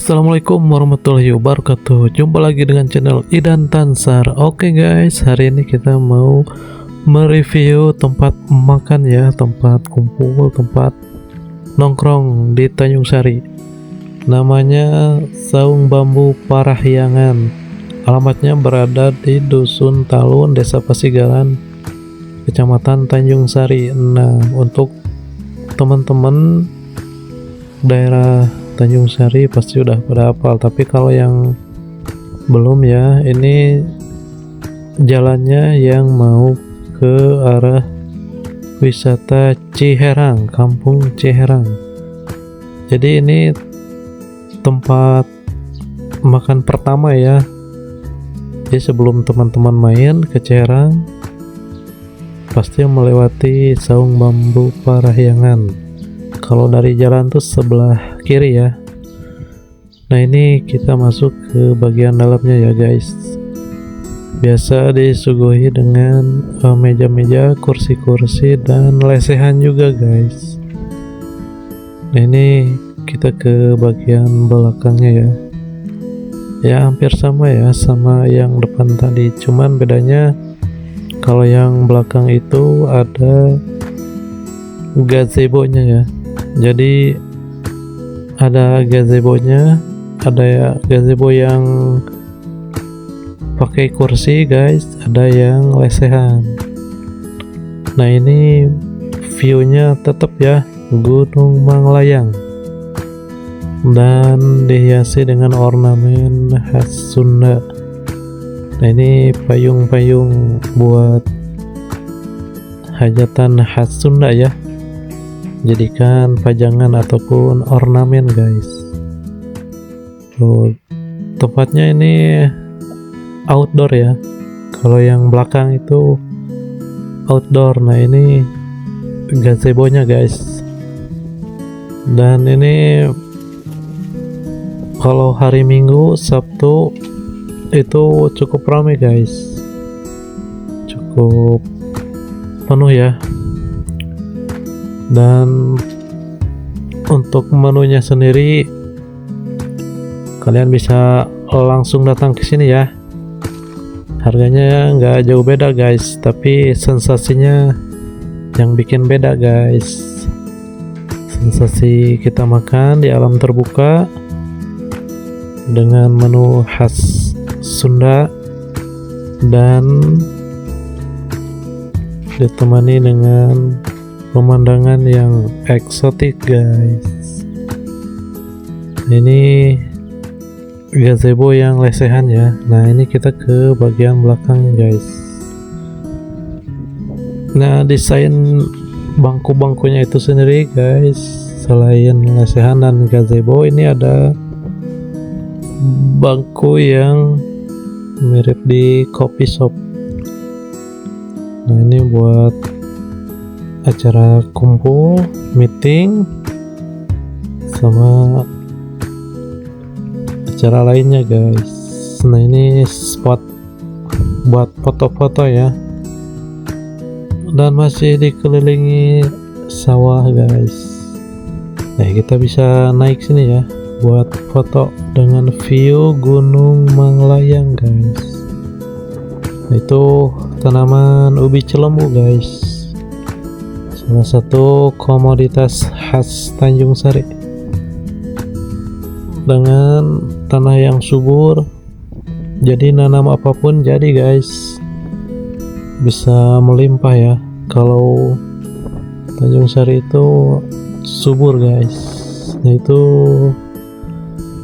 Assalamualaikum warahmatullahi wabarakatuh. Jumpa lagi dengan channel Idan Tansar. Oke guys, hari ini kita mau mereview tempat makan ya, tempat kumpul, tempat nongkrong di Tanjung Sari. Namanya Saung Bambu Parahyangan. Alamatnya berada di Dusun Talun, Desa Pasigaran, Kecamatan Tanjung Sari. Nah, untuk teman-teman daerah Tanjung Sari pasti udah pada hafal, tapi kalau yang belum ya, ini jalannya yang mau ke arah wisata Ciherang, Kampung Ciherang. Jadi ini tempat makan pertama ya. Jadi sebelum teman-teman main ke Ciherang pasti melewati Saung Bambu Parahyangan. Kalau dari jalan tuh sebelah kiri ya. Nah, ini kita masuk ke bagian dalamnya ya guys. Biasa disuguhi dengan meja-meja, kursi-kursi, dan lesehan juga guys. Nah, ini kita ke bagian belakangnya ya. Ya hampir sama ya, sama yang depan tadi. Cuman bedanya kalau yang belakang itu ada gazebo-nya ya. Jadi ada gazebo-nya, ada ya gazebo yang pakai kursi guys, ada yang lesehan. Nah, ini view-nya tetap ya Gunung Manglayang dan dihiasi dengan ornamen khas Sunda. Nah, ini payung-payung buat hajatan khas Sunda ya, jadikan pajangan ataupun ornamen guys. Tuh, tempatnya ini outdoor ya. Kalau yang belakang itu outdoor. Nah, ini gazebo-nya guys. Dan ini kalau hari Minggu, Sabtu itu cukup ramai guys, cukup penuh ya. Dan untuk menunya sendiri kalian bisa langsung datang ke sini ya. Harganya nggak jauh beda guys, tapi sensasinya yang bikin beda guys. Sensasi kita makan di alam terbuka dengan menu khas Sunda dan ditemani dengan pemandangan yang eksotik guys. Ini gazebo yang lesehan ya. Nah, ini kita ke bagian belakang guys. Nah, desain bangku-bangkunya itu sendiri guys, selain lesehan dan gazebo, ini ada bangku yang mirip di coffee shop. Nah, ini buat acara kumpul, meeting, sama acara lainnya guys. Nah, ini spot buat foto-foto ya, dan masih dikelilingi sawah guys. Nah, kita bisa naik sini ya buat foto dengan view Gunung Manglayang guys. Nah, itu tanaman ubi celembu guys, salah satu komoditas khas Tanjung Sari. Dengan tanah yang subur, jadi nanam apapun jadi guys, bisa melimpah ya. Kalau Tanjung Sari itu subur guys. Nah, itu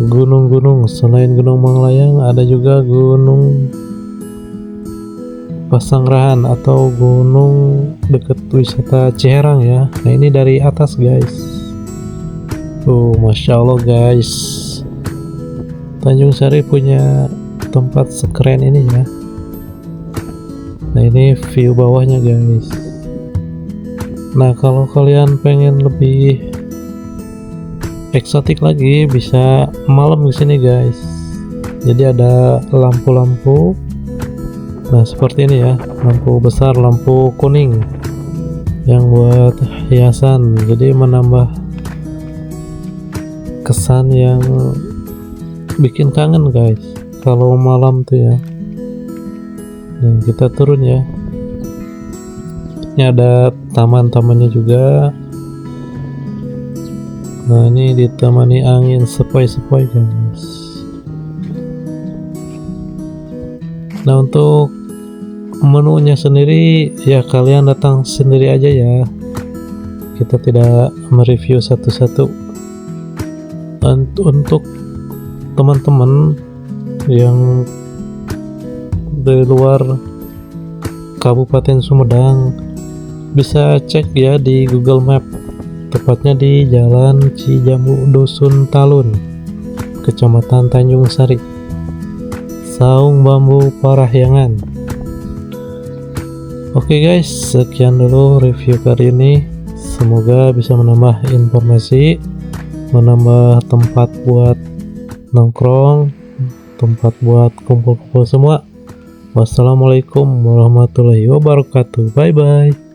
gunung-gunung, selain Gunung Manglayang ada juga Gunung Pasangrahan atau gunung deket wisata Ciherang ya. Nah, ini dari atas guys. Masya Allah guys, Tanjung Sari punya tempat sekeren ini ya. Nah, ini view bawahnya guys. Nah, kalau kalian pengen lebih eksotik lagi, bisa malam di sini guys. Jadi ada lampu-lampu. Nah, seperti ini ya, lampu besar, lampu kuning yang buat hiasan, jadi menambah kesan yang bikin kangen guys kalau malam tuh ya. Nah kita turun ya, ini ada taman-tamannya juga. Nah ini ditemani angin sepoi-sepoi guys. Nah untuk menunya sendiri ya kalian datang sendiri aja ya, kita tidak mereview satu-satu. Untuk teman-teman yang di luar Kabupaten Sumedang bisa cek ya di Google Map, tepatnya di Jalan Cijambu Dusun Talun, Kecamatan Tanjung Sari, Saung Bambu Parahyangan. Oke guys, sekian dulu review kali ini, semoga bisa menambah informasi, menambah tempat buat nongkrong, tempat buat kumpul-kumpul semua. Wassalamualaikum warahmatullahi wabarakatuh. Bye bye.